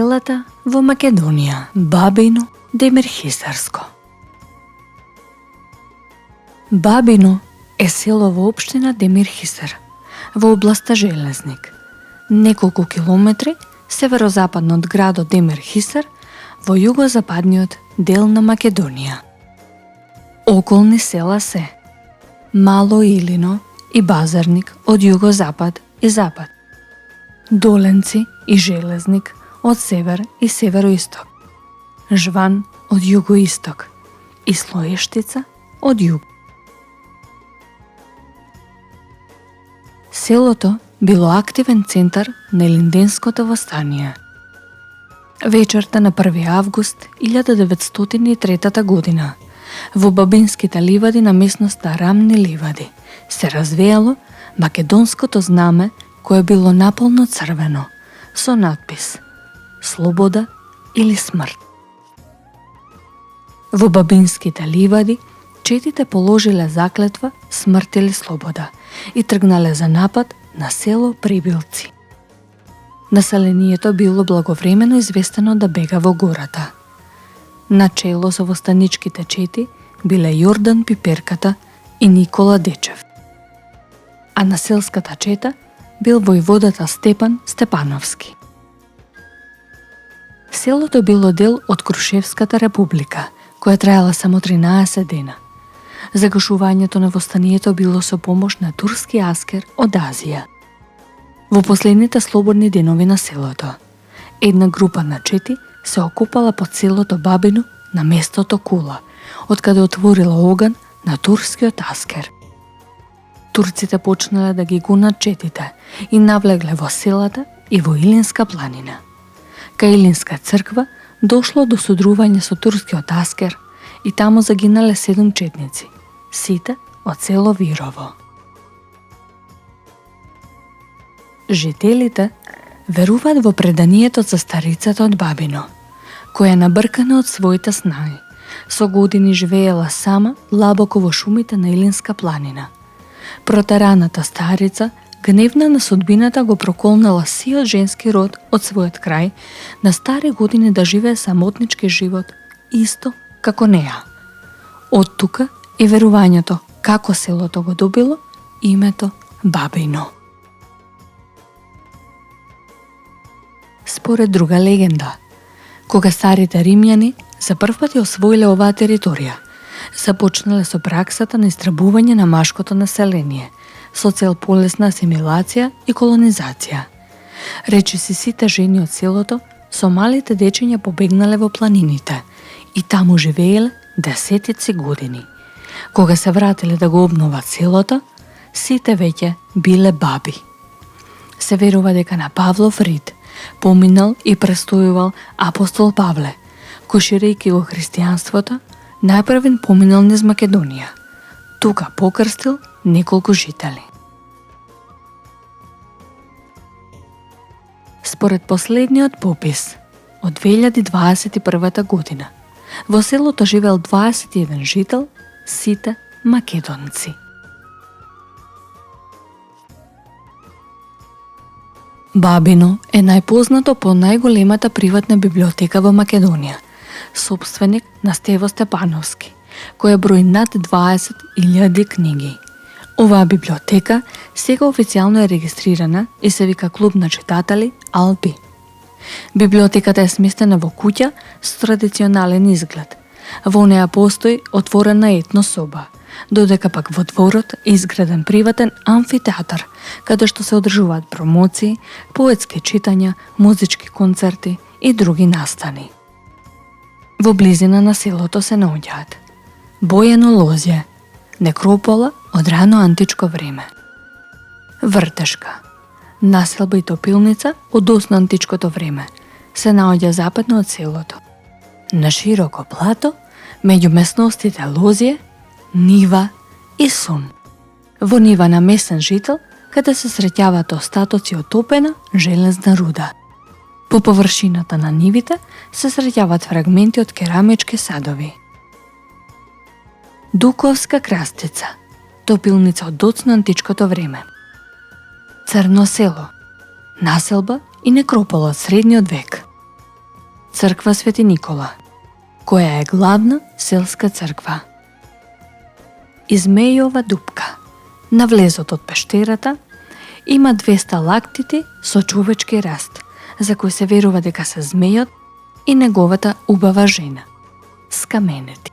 Селата во Македонија, Бабино, Демирхисарско. Бабино е село во општина Демирхисар, во областа Железник, неколку километри северозападно од градот Демирхисар, во југозападниот дел на Македонија. Околни села се Мало Илино и Базарник од југозапад и запад, Доленци и Железник од север и североисток, Жван од југоисток и Слоештица од југ. Селото било активен центар на Илинденското востание. Вечерта на 1 август 1903 година, во Бабинските ливади на местноста Рамни ливади, се развеело македонското знаме кое било наполно црвено, со надпис «Слобода или смрт». Во Бабинските ливади четите положиле заклетва смрт или слобода и тргнале за напад на село Прибилци. Населението било благовремено известено да бега во гората. Начело со востаничките чети биле Јордан Пиперката и Никола Дечев. А на селската чета бил војводата Степан Степановски. Селото било дел од Крушевската република, која траела само 13 дена. Загашувањето на востанието било со помош на турски аскер од Азија. Во последните слободни денови на селото, една група на чети се окупала под селото Бабино на местото Кула, откаде отворила оган на турскиот аскер. Турците почнале да ги гонат четите и навлегле во селата и во Илинска планина. Кај Илинска црква дошло до судрување со турскиот аскер и таму загинале 7 четници, сите од село Вирово. Жителите веруваат во преданието за старицата од Бабино, која набркана од своите снаи, со години живеела сама лабоко во шумите на Илинска планина. Протараната старица, гневна на судбината, го проколнала сиот женски род од својот крај на стари години да живее самотнички живот, исто како неа. Од тука е верувањето како селото го добило името Бабино. Според друга легенда, кога старите римјани за прв пат ја освоиле оваа територија, започнале со праксата на истребување на машкото население, со цел полесна асимилација и колонизација. Речиси сите жени од селото со малите дечиња побегнале во планините и таму живееле десетици години. Кога се вратиле да го обноват селото, сите веќе биле баби. Се верува дека на Павлов рид поминал и престојувал апостол Павле, кој ширејќи го христијанството, најпрвен поминал низ Македонија. Тука покрстил неколку жители. Според последниот попис од 2021 година, во селото живеел 21 жител, сите македонци. Бабино е најпознато по најголемата приватна библиотека во Македонија, собственик на Стево Степановски, која брои над 20.000 книги. Оваа библиотека сега официјално е регистрирана и се вика Клуб на читатели Алби. Библиотеката е сместена во куќа со традиционален изглед. Во неа постои отворена етно соба, додека пак во дворот е изграден приватен амфитеатар, каде што се одржуваат промоции, поетски читања, музички концерти и други настани. Во близина на селото се наоѓаат Бојано лозје, некропола од рано античко време, Вртешка, населба и топилница од досно античкото време, се наоѓа западно од селото. На широко плато, меѓу местностите Лозје, Нива и Сун. Во Нива на местен жител, каде се среќаваат остатоци од топена железна руда. По површината на нивите се среќаваат фрагменти од керамички садови. Дуковска крастица, топилница од доцно античкото време. Црно село, населба и некропола од средниот век. црква Свети Никола, која е главна селска црква. Измејова дупка. На влезот од пештерата има 2 сталактити со човечки раст, за кој се верува дека се змејот и неговата убава жена, скаменети.